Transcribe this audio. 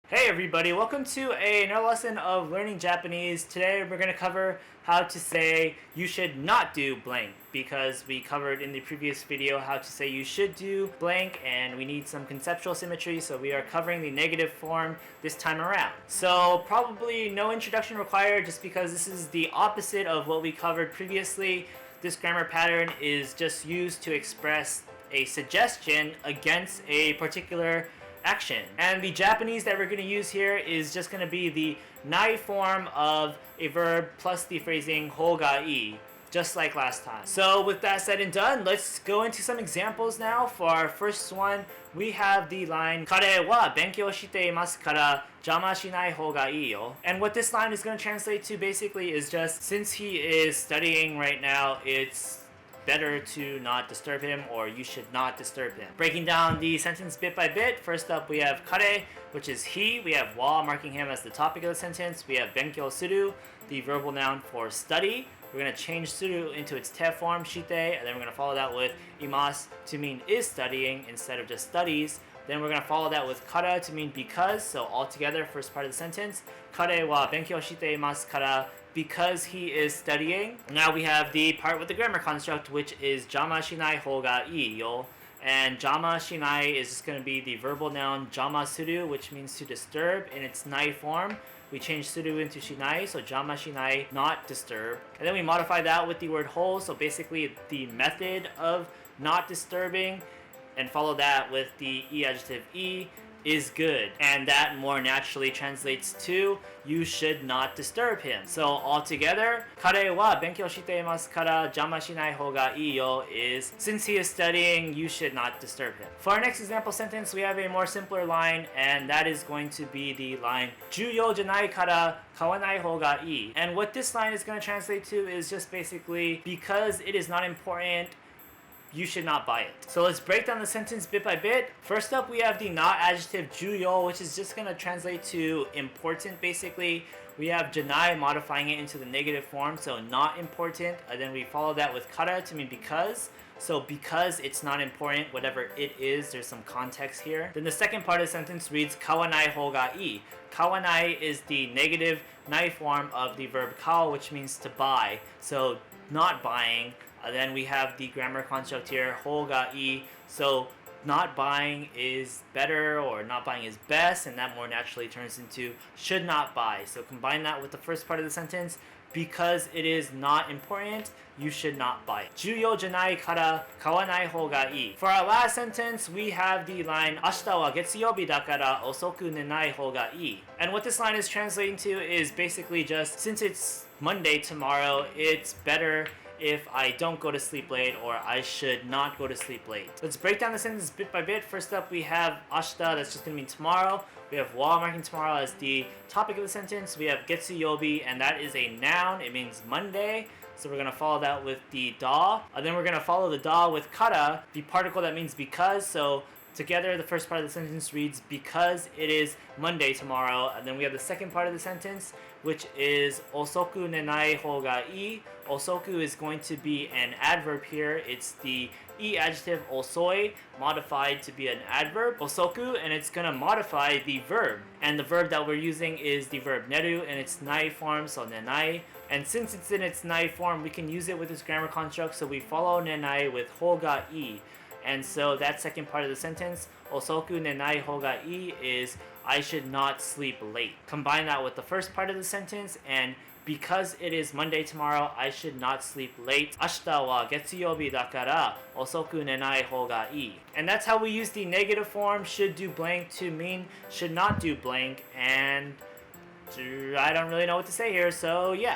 Hey everybody, welcome to another lesson of learning Japanese. Today we're going to cover how to say you should not do blank because we covered in the previous video how to say you should do blank and we need some conceptual symmetry, so we are covering the negative form this time around. So probably no introduction required just because this is the opposite of what we covered previously. This grammar pattern is just used to express a suggestion against a particular action. And the Japanese that we're going to use here is just going to be the nai form of a verb plus the phrasing方がいい, just like last time. So with that said and done, let's go into some examples now. For our first one, we have the line 彼は勉強していますから邪魔しない方がいいよ. And what this line is going to translate to basically is just, since he is studying right now, it's better to not disturb him, or you should not disturb him. Breaking down the sentence bit by bit, first up we have kare, which is he. We have wa, marking him as the topic of the sentence. We have benkyou suru, the verbal noun for study. We're going to change suru into its te form, shite, and then we're going to follow that with imasu to mean is studying instead of just studies. Then we're going to follow that with kara to mean because, so all together, first part of the sentence. Kare wa benkyou shite imasu kara, because he is studying. Now we have the part with the grammar construct, which is jyama shinai hoga ii yo. And jyama shinai is just going to be the verbal noun jyama suru, which means to disturb in its nai form. We change suru into shinai, so jyama shinai, not disturb. And then we modify that with the word ho, so basically the method of not disturbing, and follow that with the e adjective e, is good, and that more naturally translates to you should not disturb him. So altogether, kare wa benkyou shite imasu kara jyama shinai hoga ii yo is, since he is studying, you should not disturb him. For our next example sentence, we have a more simpler line, and that is going to be the line 重要じゃないから買わない方がいい. And what this line is going to translate to is just basically, because it is not important, you should not buy it. So let's break down the sentence bit by bit. First up, we have the not adjective jyuuyou, which is just going to translate to important basically. We have jyanai modifying it into the negative form, so not important. And then we follow that with kara to mean because. So because it's not important, whatever it is, there's some context here. Then the second part of the sentence reads kawanai hoga ii. Kawanai is the negative nai form of the verb kao, which means to buy. So not buying. Then we have the grammar construct here, hoga ii. So not buying is better, or not buying is best, and that more naturally turns into should not buy. So combine that with the first part of the sentence. Because it is not important, you should not buy it. 重要じゃないから買わない方がいい. For our last sentence, we have the line 明日は月曜日だから遅く寝ない方がいい. And what this line is translating to is basically just, since it's Monday tomorrow, it's better if I don't go to sleep late, or I should not go to sleep late. Let's break down the sentence bit by bit. First up, we have ashita, that's just going to mean tomorrow. We have wa, marking tomorrow as the topic of the sentence. We have getsuyoubi, and that is a noun. It means Monday. So we're going to follow that with the da. And then we're going to follow the da with kara, the particle that means because. So together, the first part of the sentence reads, because it is Monday tomorrow. And then we have the second part of the sentence, which is osoku nenai hoga ii. Osoku is going to be an adverb here. It's the e adjective osoi modified to be an adverb, osoku, and it's going to modify the verb. And the verb that we're using is the verb neru in its nai form, so nenai. And since it's in its nai form, we can use it with this grammar construct, so we follow nenai with hoga ii. And so that second part of the sentence, osoku nenai hoga ii, is I should not sleep late. Combine that with the first part of the sentence, and because it is Monday tomorrow, I should not sleep late. Ashita wa月曜日だから遅く寝ない方がいい. And that's how we use the negative form should do blank to mean should not do blank. And I don't really know what to say here, so yeah.